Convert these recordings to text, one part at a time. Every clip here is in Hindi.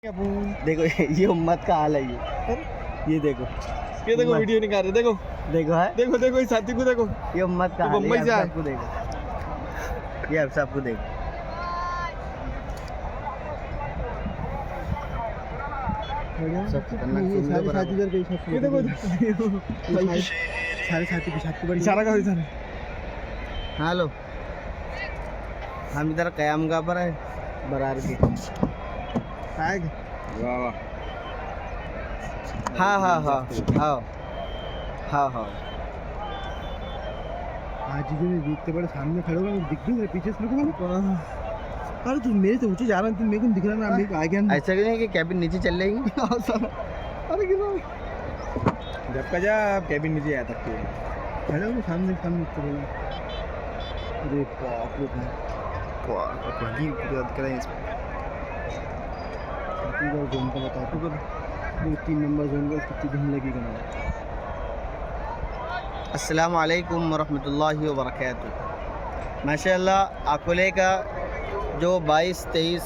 देखो ये उम्मत का हाल है ये देखो वीडियो निकाल रहे देखो देखो है देखो देखो इस साथी को देखो ये उम्मत का हाल है, मुंबई से आए। सबको देखो ये अब सबको देखो सब खतरनाक ये देखो सारे साथी पीछे बड़ी इशारा करो इशारा हेलो हम इधर कयामगाह पर है बरार के वाह वाह हाँ हाँ हाँ हाँ हाँ हाँ आज जी ने इतने बड़े सामने खड़े हो गए दिख भी नहीं पीछे से लोगों अरे तुम मेरे से ऊंचे जा रहा है तुम मेरे को दिख रहा ना मेरे को आ गया ऐसा क्यों नहीं कि कैबिन नीचे चल जाएगी अरे क्यों जब का जा कैबिन नीचे आ सकती है खड़े हो सामने सामने तो बोला अरे बाप रे बाप वही याद करें इसमें पूरा जोन का बता तो वो 3 नंबर जोन का कितनी दिन लगेगा ना अस्सलाम वालेकुम वरहमतुल्लाहि वबरकातुहू। माशाअल्लाह अकोले का जो 23,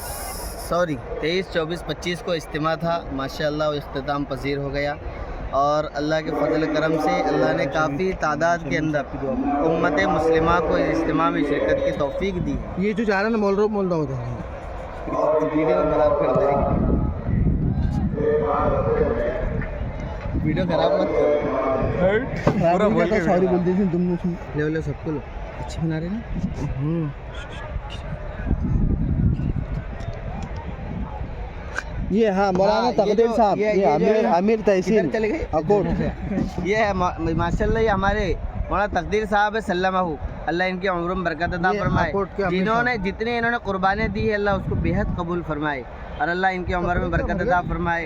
24, 25 को इज्तिमा था माशाअल्लाह वो इख्तिताम पजीर हो गया और अल्लाह के फजल करम से अल्लाह ने काफ़ी तादाद के अंदर उम्मत मुस्लिमा को इस इज्तिमा में शिरकत की तौफीक दी। ये जो जा रहा है ना मोल रहा होता है वीडियो खराब कर दे वीडियो खराब मत करो पूरा बोल के सॉरी बोल दी तुमने ले लो सबको लो अच्छी बना रहे ना ये हाँ मौलाना तकदीर साहब ये आमिर तहसील चले गए अकोट ये है माशाल्लाह ये हमारे मौलाना तकदीर साहब है सल्लमाहु अल्लाह इनकी उम्र में बरकत अता फरमाए जिन्होंने जितने इन्होंने कुर्बानी दी है अल्लाह उसको बेहद कबूल फरमाए और अल्लाह इनकी उम्र में बरकत अता फरमाए।